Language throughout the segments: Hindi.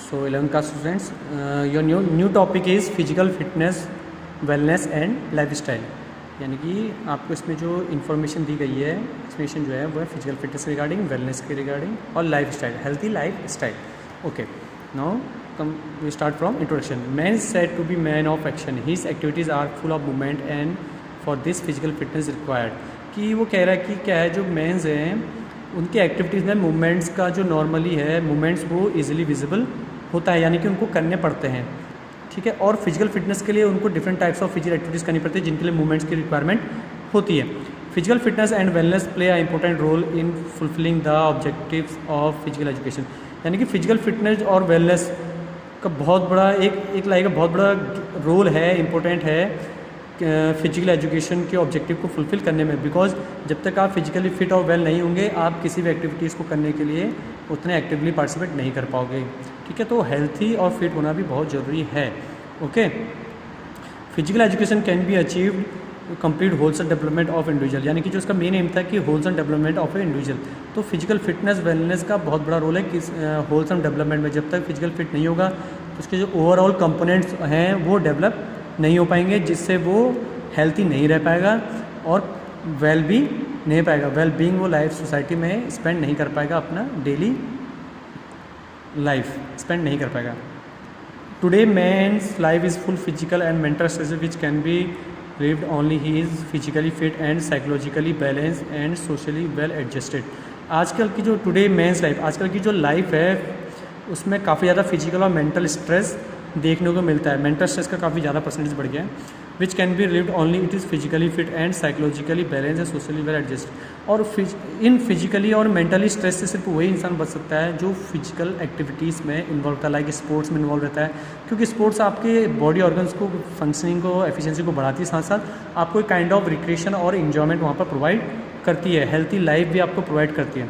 So 11th class students, your new topic is physical fitness, wellness and lifestyle. यानी कि आपको इसमें जो इन्फॉर्मेशन दी गई है, एक्सप्लेनेशन जो है वो है फिजिकल फिटनेस के रिगार्डिंग, वेलनेस के रिगार्डिंग और life style, healthy life style. Okay, now come we start from introduction. Man is said to be man of action. His activities are full of movement and for this physical fitness required. कि वो कह रहा है कि क्या है, जो मेंस हैं उनकी एक्टिविटीज़ में मूवमेंट्स का जो नॉर्मली है मूवमेंट्स वो इजीली विजिबल होता है, यानी कि उनको करने पड़ते हैं. ठीक है, और फिजिकल फिटनेस के लिए उनको different types of physical activities करनी पड़ती है जिनके लिए मूवमेंट्स की रिक्वायरमेंट होती है. Physical fitness and wellness play a important role in fulfilling the objectives of physical education. यानी कि फिजिकल फिटनेस और वेलनेस का बहुत बड़ा एक लाइक बहुत बड़ा रोल है, इम्पोर्टेंट है फिजिकल एजुकेशन के ऑब्जेक्टिव को फुलफ़िल करने में. बिकॉज जब तक आप फिजिकली फिट और वेल नहीं होंगे आप किसी भी एक्टिविटीज़ को करने के लिए उतने एक्टिवली पार्टिसिपेट नहीं कर पाओगे. ठीक है, तो हेल्थी और फिट होना भी बहुत ज़रूरी है. Okay, physical education can be achieved complete wholesome development of individual. यानी कि जो उसका मेन एम था कि wholesome development of A individual. तो फिजिकल फिटनेस वेलनेस का बहुत बड़ा रोल है कि होलसम डेवलपमेंट में. जब तक फिजिकल फिट नहीं होगा तो उसके जो ओवरऑल कंपोनेंट्स हैं वो डेवलप नहीं हो पाएंगे, जिससे वो हेल्थी नहीं रह पाएगा और वेल भी नहीं पाएगा. वेल बीइंग वो लाइफ सोसाइटी में स्पेंड नहीं कर पाएगा, अपना डेली लाइफ स्पेंड नहीं कर पाएगा. Today men's life is full physical and mental stress which can be lived only he is physically fit and psychologically balanced and socially well adjusted. आजकल की जो टुडे मेंस लाइफ, आजकल की जो लाइफ है उसमें काफ़ी ज़्यादा फिजिकल और मेंटल स्ट्रेस देखने को मिलता है. मेंटल स्ट्रेस का काफ़ी ज़्यादा परसेंटेज बढ़ गया है. Which can be lived only it is physically fit and psychologically balance and socially well adjust. और इन फिजिकली और मेंटली स्ट्रेस से सिर्फ वही इंसान बच सकता है जो फिजिकल एक्टिविटीज़ में इन्वॉल्व होता है, लाइक स्पोर्ट्स में इन्वॉल्व रहता है. क्योंकि स्पोर्ट्स आपके बॉडी ऑर्गन्स को फंक्शनिंग को एफिशिएंसी को बढ़ाती है, साथ साथ आपको एक काइंड ऑफ रिक्रिएशन और इन्जॉयमेंट वहाँ पर प्रोवाइड करती है. हेल्थी लाइफ भी आपको प्रोवाइड करती है.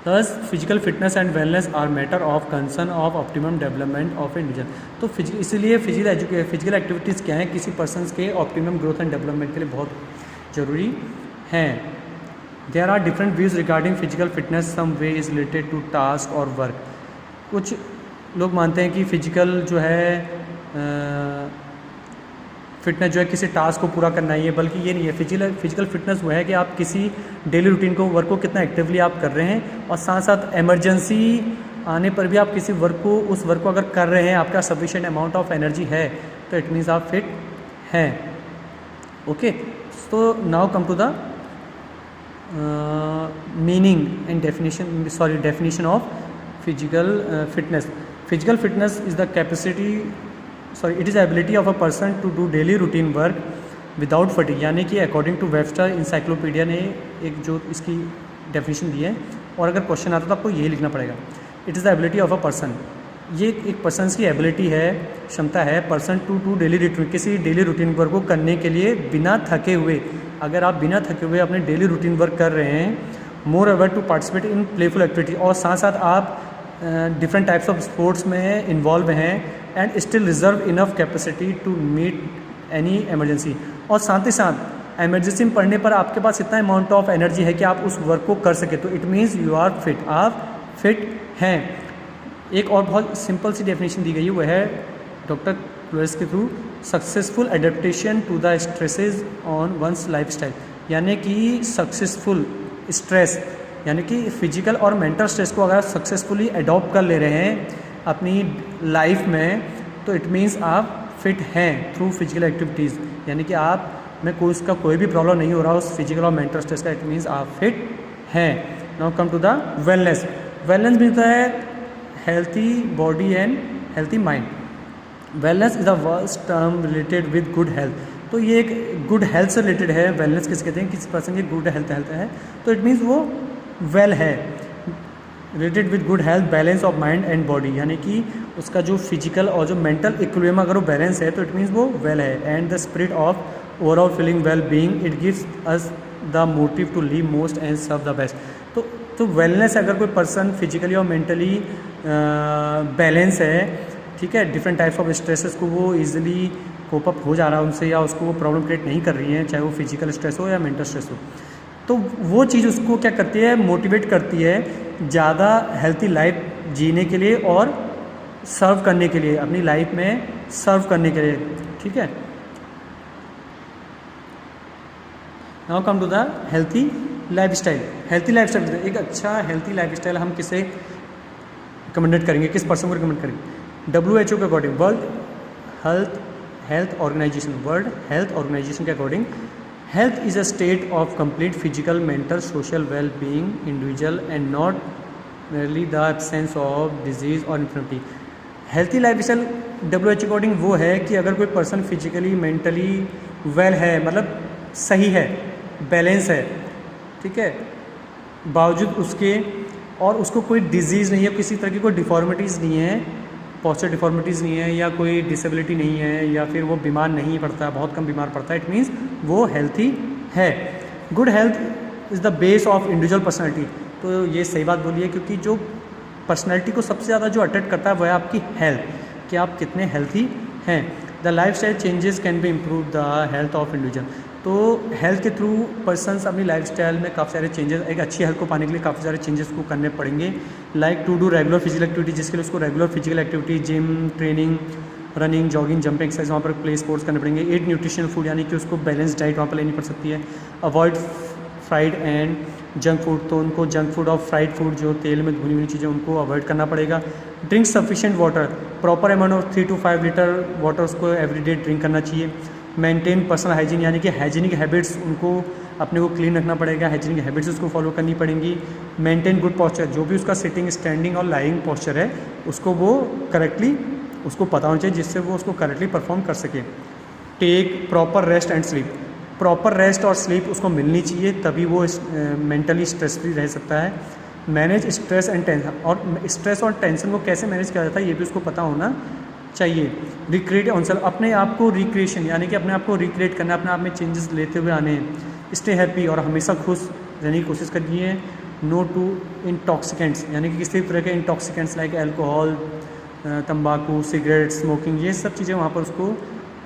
Thus, physical fitness and wellness are matter of concern of optimum development of individual. तो इसीलिए फिजिकल एक्टिविटीज़ क्या हैं, किसी पर्सनस के ऑप्टिमम ग्रोथ एंड डेवलपमेंट के लिए बहुत ज़रूरी हैं. There are different views regarding physical fitness. Some way is related to task और वर्क. कुछ लोग मानते हैं कि फिजिकल जो है फिटनेस जो है किसी टास्क को पूरा करना ही है, बल्कि ये नहीं है. फिजिकल फिटनेस वो है कि आप किसी डेली रूटीन को वर्क को कितना एक्टिवली आप कर रहे हैं, और साथ साथ इमरजेंसी आने पर भी आप किसी उस वर्क को अगर कर रहे हैं, आपका सफिशिएंट अमाउंट ऑफ एनर्जी है, तो इट मीन्स आप फिट हैं. ओके, तो now come to the meaning and definition of physical fitness. Physical fitness is the capacity it is ability of a person to do daily routine work without fatigue. यानी कि अकॉर्डिंग टू वेबस्टर इंसाइक्लोपीडिया ने एक जो इसकी डेफिनेशन दी है, और अगर क्वेश्चन आता तो आपको यही लिखना पड़ेगा. It is the ability of a person. ये एक पर्सन की एबिलिटी है, क्षमता है, पर्सन टू डेली रूटीन, किसी डेली रूटीन वर्क को करने के लिए बिना थके हुए. अगर आप बिना थके हुए अपने डेली रूटीन वर्क कर रहे हैं, moreover to participate in playful activity, और साथ साथ आप डिफरेंट टाइप्स ऑफ स्पोर्ट्स में इन्वॉल्व हैं, and still reserve enough capacity to meet any emergency. और साथ ही साथ एमरजेंसी में पड़ने पर आपके पास इतना अमाउंट ऑफ एनर्जी है कि आप उस वर्क को कर सके, तो it means you are fit, आप फिट हैं. एक और बहुत सिंपल सी डेफिनेशन दी गई है, वो है डॉक्टर क्लोरेस के through successful adaptation to the stresses on one's lifestyle. यानी कि सक्सेसफुल स्ट्रेस, यानी कि फिजिकल और मेंटल स्ट्रेस को अगर सक्सेसफुली अडॉप्ट कर ले रहे हैं अपनी लाइफ में, तो इट मीन्स आप फिट हैं थ्रू फिजिकल एक्टिविटीज़. यानी कि आप में उसका कोई भी प्रॉब्लम नहीं हो रहा उस फिजिकल और मेंटल स्ट्रेस का, इट मीन्स आप फिट हैं. Now come to the wellness. Wellness भी होता है healthy body and healthy mind. Wellness is a worst term related with good health. तो ये एक गुड हेल्थ से रिलेटेड है. वेलनेस किस कहते हैं, किसी पर्सन की गुड हेल्थ है, तो इट मीन्स वो वेल है, related with good health, balance of mind and body. यानी कि उसका जो फिजिकल और जो मेंटल इक्विलिब्रियम अगर वो बैलेंस है, तो इट मीन्स वो वेल है. And the spirit of overall feeling well being, it gives us the motive to live most and serve the best. तो वेलनेस अगर कोई पर्सन फिजिकली और मेंटली बैलेंस है, ठीक है, डिफरेंट टाइप्स ऑफ स्ट्रेसेस को वो ईजिली कोप अप हो जा रहा है उनसे, या उसको वो प्रॉब्लम क्रिएट नहीं कर रही है, चाहे वो फिजिकल स्ट्रेस हो या मेंटल स्ट्रेस हो, तो वो चीज़ उसको क्या करती है, मोटिवेट करती है ज़्यादा हेल्थी लाइफ जीने के लिए और सर्व करने के लिए, अपनी लाइफ में सर्व करने के लिए, ठीक है। Now come to the healthy lifestyle. Healthy lifestyle, एक अच्छा हेल्थी लाइफस्टाइल हम किसे रिकमेंडेड करेंगे, किस पर्सन को रिकमेंड करेंगे? WHO के अकॉर्डिंग, वर्ल्ड हेल्थ ऑर्गेनाइजेशन के according, health is a state of complete physical, mental, social well being individual and not merely the absence of disease और infirmity. Healthy lifestyle WHO according वो है कि अगर कोई पर्सन फिजिकली, मेंटली वेल है, मतलब सही है, बैलेंस है, ठीक है, बावजूद उसके और उसको कोई डिजीज़ नहीं है, किसी तरह की कोई डिफॉर्मिटीज़ नहीं है, पॉस्चर डिफॉर्मिटीज़ नहीं है, या कोई डिसेबिलिटी नहीं है, या फिर वो बीमार नहीं पड़ता, बहुत कम बीमार पड़ता है, इट मीन्स वो हेल्थी है। Good health is the base of individual personality. तो ये सही बात बोली है, क्योंकि जो पर्सनैलिटी को सबसे ज़्यादा जो अट्रैक्ट करता है वो है आपकी हेल्थ, कि आप कितने हेल्थी हैं। The life style changes can be improve the health of individual. तो हेल्थ के थ्रू पर्सन्स अपनी लाइफस्टाइल में काफ़ी सारे चेंजेस, एक अच्छी हेल्थ को पाने के लिए काफ़ी सारे चेंजेस को करने पड़ेंगे। Like to do regular physical activity, जिसके लिए उसको regular physical activity, gym, training, running, jogging, jumping exercise वहाँ पर प्ले स्पोर्ट्स करने पड़ेंगे। ईट न्यूट्रिशन फूड, यानी कि उसको बैलेंस डाइट वहाँ पर लेनी पड़ सकती है। Avoid fried and junk food, तो उनको जंक फूड और फ्राइड फूड, जो तेल में भुनी हुई चीज़ें, उनको अवॉइड करना पड़ेगा। Drink sufficient water, proper amount of 3 to 5 litre water उसको एवरीडे ड्रिंक करना चाहिए। मेंटेन पर्सनल हाइजीन, यानी कि हाइजीनिक हैबिट्स, उनको अपने को क्लीन रखना पड़ेगा, हाइजीनिक हैबिट्स उसको फॉलो करनी पड़ेंगी। मेंटेन गुड पॉस्चर, जो भी उसका सिटिंग, स्टैंडिंग और लाइंग पॉस्चर है, उसको वो करेक्टली उसको पता होना चाहिए, जिससे वो उसको करेक्टली परफॉर्म कर सके। Take proper rest and sleep, proper rest और स्लीप उसको मिलनी चाहिए, तभी वो मेंटली स्ट्रेस फ्री रह सकता है। मैनेज स्ट्रेस एंड टेंशन, और स्ट्रेस और टेंशन को कैसे मैनेज किया जाता है ये भी उसको पता होना चाहिए। रिक्रिएट ऑन सेल्फ, अपने आप को रिक्रिएशन, यानी कि अपने आप को रिक्रिएट करना, अपने आप में चेंजेस लेते हुए आने हैं। स्टे हैप्पी, और हमेशा खुश रहने की कोशिश करनी है। नो टू इंटॉक्सिकेंट्स, यानी कि किसी तरह के इंटॉक्सिकेंट्स लाइक अल्कोहल, तंबाकू, सिगरेट, स्मोकिंग, ये सब चीज़ें वहाँ पर उसको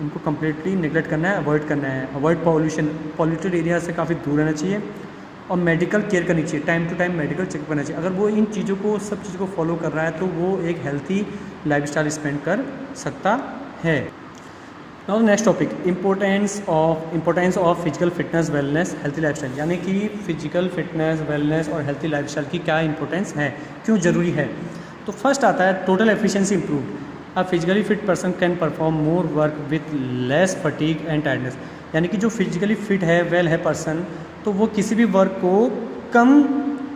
इनको कम्प्लीटली निगलेक्ट करना है, अवॉइड करना है। अवॉइड पॉल्यूशन, पॉल्यूटेड एरिया से काफ़ी दूर रहना चाहिए। और मेडिकल केयर करनी चाहिए, time to time medical checkup करना चाहिए। अगर वो इन चीज़ों को, सब चीज़ों को फॉलो कर रहा है, तो वो एक हेल्थी लाइफस्टाइल स्पेंड कर सकता है। Now next topic, importance of physical fitness, wellness, healthy lifestyle, यानी कि फिजिकल फिटनेस, वेलनेस और हेल्थी लाइफस्टाइल की क्या इंपॉर्टेंस है, क्यों ज़रूरी है। तो फर्स्ट आता है total efficiency improved. A physically fit person can perform more work with less fatigue and tiredness, यानी कि जो फिजिकली फिट है, वेल है पर्सन, तो वो किसी भी वर्क को कम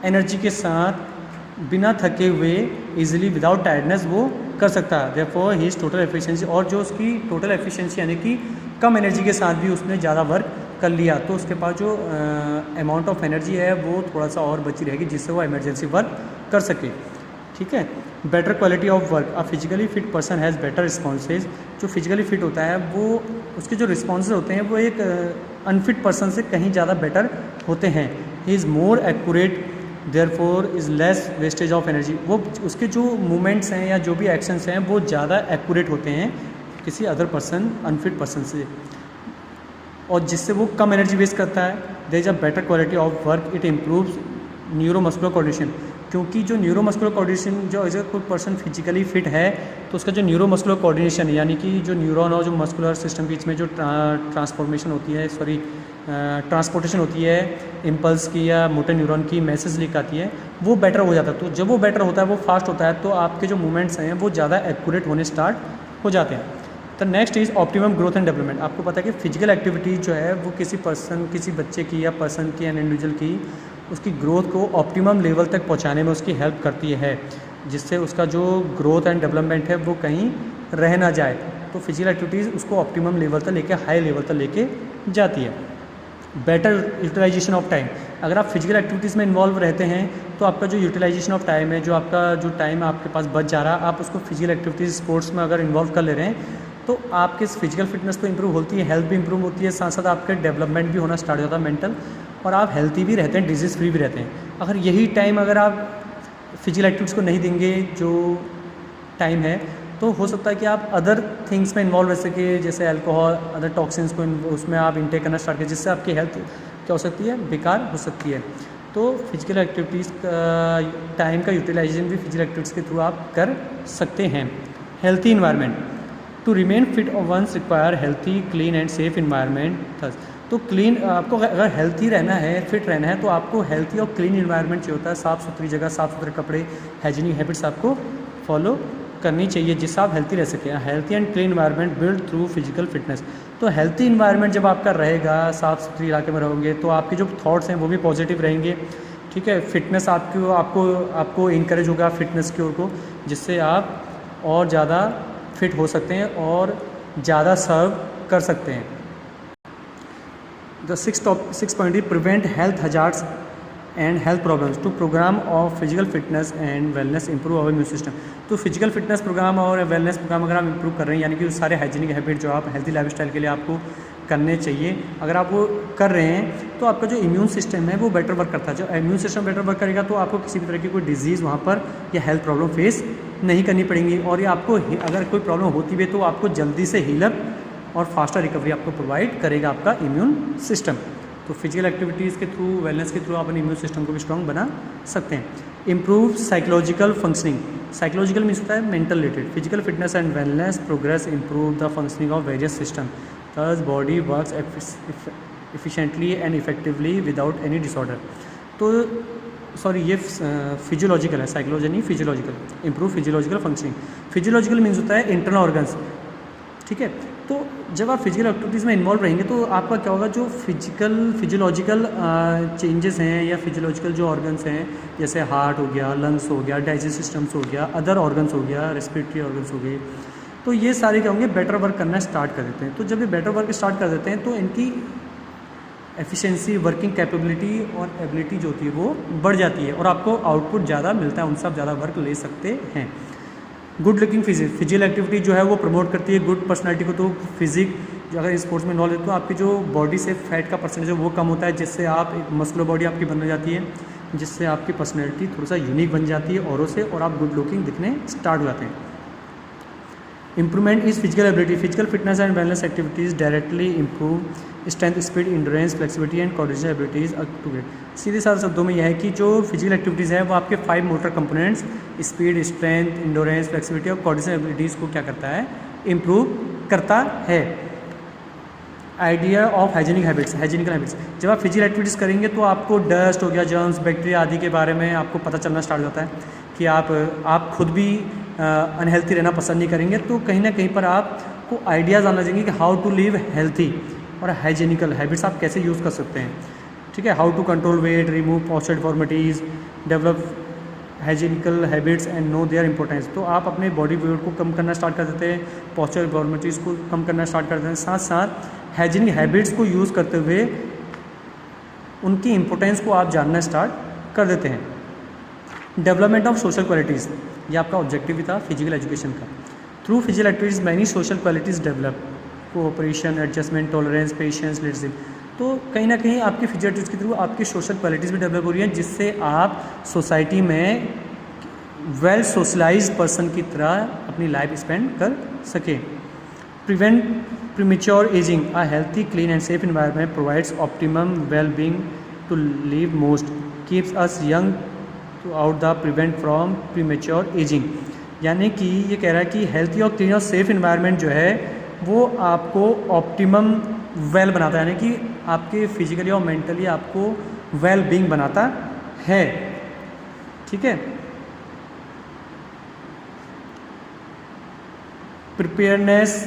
एनर्जी के साथ, बिना थके हुए, इजीली, विदाउट टायर्डनेस वो कर सकता है। Therefore he is total efficiency, और जो उसकी टोटल एफिशिएंसी, यानी कि कम एनर्जी के साथ भी उसने ज़्यादा वर्क कर लिया, तो उसके पास जो अमाउंट ऑफ एनर्जी है वो थोड़ा सा और बची रहेगी, जिससे वो इमरजेंसी वर्क कर सके, ठीक है। Better quality of work, a physically fit person has better responses. जो फिजिकली फिट होता है वो, उसके जो रिस्पॉन्सेज होते हैं वो एक अनफिट पर्सन से कहीं ज़्यादा बेटर होते हैं। He is more accurate, therefore is less wastage of energy. वो उसके जो मूवमेंट्स हैं या जो भी एक्शंस हैं वो ज़्यादा एक्यूरेट होते हैं किसी अदर पर्सन, अनफिट पर्सन से, और जिससे वो कम एनर्जी वेस्ट करता है। There is a better quality of work, it improves neuromuscular coordination, क्योंकि जो न्यूरोमस्कुलर कोऑर्डिनेशन, जो अगर कोई पर्सन फिजिकली फिट है तो उसका जो न्यूरोमस्कुलर कोऑर्डिनेशन है, यानी कि जो न्यूरॉन और जो मस्कुलर सिस्टम के बीच में जो ट्रांसपोर्टेशन होती है इम्पल्स की या मोटर न्यूरॉन की, मैसेज लिख आती है, वो बेटर हो जाता है। तो जब वो बेटर होता है, वो फास्ट होता है, तो आपके जो मूवमेंट्स हैं वो ज़्यादा एक्यूरेट होने स्टार्ट हो जाते हैं। तो next is optimum growth and development. आपको पता है कि फिजिकल एक्टिविटी जो है वो किसी पर्सन, किसी बच्चे की या पर्सन की, एन इंडिविजुअल की, उसकी ग्रोथ को ऑप्टिमम लेवल तक पहुंचाने में उसकी हेल्प करती है, जिससे उसका जो ग्रोथ एंड डेवलपमेंट है वो कहीं रह ना जाए। तो फिजिकल एक्टिविटीज़ उसको ऑप्टिमम लेवल तक लेके, हाई लेवल तक लेके जाती है। बेटर यूटिलाइजेशन ऑफ टाइम, अगर आप फिजिकल एक्टिविटीज़ में इन्वॉल्व रहते हैं तो आपका जो यूटिलाइजेशन ऑफ टाइम है, जो आपका जो टाइम आपके पास बच जा रहा है, आप उसको फिजिकल एक्टिविटीज़, स्पोर्ट्स में अगर इन्वॉल्व कर ले रहे हैं, तो आपके फिजिकल फिटनेस तो इंप्रूव होती है, हेल्थ भी इंप्रूव होती है, साथ साथ आपके डेवलपमेंट भी होना स्टार्ट हो जाता है मेंटल, और आप हेल्थी भी रहते हैं, डिजीज़ फ्री भी रहते हैं। अगर यही टाइम अगर आप फिजिकल एक्टिविटीज़ को नहीं देंगे, जो टाइम है, तो हो सकता है कि आप अदर थिंग्स में इन्वॉल्व रह सके, जैसे अल्कोहल, अदर टॉक्सिन्स को उसमें आप इनटेक करना स्टार्ट करें, जिससे आपकी हेल्थ क्या हो सकती है, बेकार हो सकती है। तो फिजिकल एक्टिविटीज़ का टाइम का यूटिलाइजेशन भी फिजिकल एक्टिविटीज़ के थ्रू आप कर सकते हैं। Healthy environment, to remain fit one's require healthy clean and safe environment. तो क्लीन, आपको अगर हेल्थी रहना है, फिट रहना है, तो आपको हेल्थी और क्लीन इन्वायरमेंट चाहिए होता है। साफ़ सुथरी जगह, साफ़ सुथरे कपड़े, हाइजीनिक हैबिट्स आपको फॉलो करनी चाहिए जिससे आप हेल्थी रह सकें। Healthy and clean environment build through physical fitness. तो हेल्थी इन्वायरमेंट जब आपका रहेगा, साफ़ सुथरी इलाके में रहोगे, तो आपके जो थॉट्स हैं वो भी पॉजिटिव रहेंगे। ठीक है, फिटनेस आपको इनकरेज होगा फिटनेस की ओर को, जिससे आप और ज़्यादा फिट हो सकते हैं और ज़्यादा सर्व कर सकते हैं। The six point prevent health hazards and health problems. Two programme of physical fitness and wellness improve our immune system. तो फिजिकल फिटनेस प्रोग्राम और वेलनेस प्रोग्राम अगर आप इंप्रूव कर रहे हैं, यानी कि उस सारे हाइजीनिक हैबिट जो आप हेल्थी लाइफस्टाइल के लिए आपको करने चाहिए, अगर आप वो कर रहे हैं तो आपका जो इम्यून सिस्टम है वो बेटर वर्क करता है। जो इम्यून सिस्टम बेटर वर्क करेगा तो आपको किसी भी तरह की कोई डिजीज़ वहाँ पर या हेल्थ प्रॉब्लम फेस नहीं करनी पड़ेंगी, और ये आपको अगर कोई प्रॉब्लम होती भी तो आपको जल्दी से हीलअप और फास्टर रिकवरी आपको प्रोवाइड करेगा आपका इम्यून सिस्टम। तो फिजिकल एक्टिविटीज़ के थ्रू, वेलनेस के थ्रू आप अपने इम्यून सिस्टम को भी स्ट्रॉन्ग बना सकते हैं। Improve psychological functioning. Psychological means होता है mental related. Physical fitness and wellness progress improve the functioning of various system, thus body works efficiently and effectively without any disorder. तो सॉरी, ये फिजियोलॉजिकल है, साइकोलॉजी नहीं, physiological. Improve physiological functioning. Physiological means होता है इंटरनल ऑर्गन्स। ठीक है, तो जब आप फिजिकल एक्टिविटीज़ में इन्वॉल्व रहेंगे तो आपका क्या होगा, जो फिजियोलॉजिकल चेंजेस हैं या फिजियोलॉजिकल जो ऑर्गन्स हैं, जैसे हार्ट हो गया, लंग्स हो गया, डाइजेस्टिव सिस्टम्स हो गया, अदर ऑर्गन्स हो गया, रेस्पिरेटरी ऑर्गन्स हो गए, तो ये सारे क्या होंगे, बेटर वर्क करना स्टार्ट कर देते हैं। तो जब ये बेटर वर्क स्टार्ट कर देते हैं तो इनकी एफिशिएंसी, वर्किंग कैपेबिलिटी और एबिलिटी जो होती है वो बढ़ जाती है और आपको आउटपुट ज़्यादा मिलता है, उनसे आप ज़्यादा वर्क ले सकते हैं। गुड लुकिंग फिजिकल एक्टिविटी जो है वो प्रमोट करती है गुड पर्सनालिटी को। तो फिजिक जो अगर स्पोर्ट्स में इन्वॉल्व है तो आपकी जो बॉडी से फैट का परसेंटेज है वो कम होता है, जिससे आप एक मस्कुलर बॉडी आपकी बन जाती है, जिससे आपकी पर्सनैलिटी थोड़ा सा यूनिक बन जाती है औरों से, और आप गुड लुकिंग दिखने स्टार्ट हो जाते हैं। Improvement is physical ability. Physical fitness and wellness activities directly improve strength, speed, endurance, flexibility and coordination abilities to get. सीधे सारे शब्दों में यह है कि जो फिजिकल एक्टिविटीज़ है वो आपके 5 motor components speed, strength, endurance, flexibility और कोऑर्डिनेशन एबिलिटीज़ को क्या करता है, इम्प्रूव करता है। Idea of hygienic habits. Hygienical habits, जब आप फिजिकल एक्टिविटीज़ करेंगे तो आपको डस्ट हो गया, जर्म्स, बैक्टीरिया आदि के बारे में आपको पता चलना स्टार्ट हो जाता है कि आप खुद भी अनहेल्थी रहना पसंद नहीं करेंगे। तो कहीं ना कहीं पर आपको आइडियाज़ आना चाहिए कि हाउ टू लिव हेल्थी और हाइजीनिकल हैबिट्स आप कैसे यूज़ कर सकते हैं। ठीक है, how to control weight, remove posture deformities, develop hygienical habits and know their importance. तो आप अपने बॉडी वेट को कम करना स्टार्ट कर देते हैं, पोस्चर डिफॉर्मिटीज़ को कम करना स्टार्ट कर देते हैं, साथ साथ हाइजीनिक हैबिट्स को यूज़ करते हुए उनकी इंपॉर्टेंस को आप जानना स्टार्ट कर देते हैं। डेवलपमेंट ऑफ सोशल क्वालिटीज़, ये आपका ऑब्जेक्टिव भी था फिजिकल एजुकेशन का। Through physical activities many social qualities develop, cooperation, adjustment, tolerance, patience, leadership. तो कहीं ना कहीं आपकी फिजिकल एक्टिविटीज़ के थ्रू आपकी सोशल क्वालिटीज़ भी डेवलप हो रही हैं, जिससे आप सोसाइटी में वेल सोशलाइज्ड पर्सन की तरह अपनी लाइफ स्पेंड कर सकें। Prevent premature ageing. A healthy, clean and safe environment provides optimum well being to live most, keeps us young to out the prevent from premature ageing. यानी कि ये कह रहा है कि हेल्थी और क्लीन और सेफ एनवायरनमेंट जो है वो आपको ऑप्टिमम वेल बनाता है, यानी कि आपके फिजिकली और मेंटली आपको वेल बीइंग बनाता है। ठीक है, प्रिपेयरनेस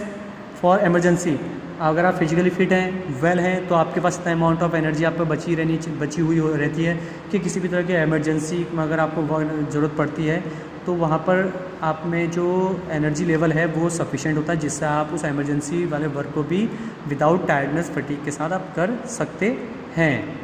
फॉर इमरजेंसी। अगर आप फिजिकली फिट हैं, वेल हैं, तो आपके पास इतना अमाउंट ऑफ एनर्जी आप पे बची हुई रहती है कि किसी भी तरह की इमरजेंसी में अगर आपको ज़रूरत पड़ती है तो वहाँ पर आप में जो एनर्जी लेवल है वो सफिशिएंट होता है, जिससे आप उस इमरजेंसी वाले वर्क को भी विदाउट टायर्डनेस, फटीग के साथ आप कर सकते हैं।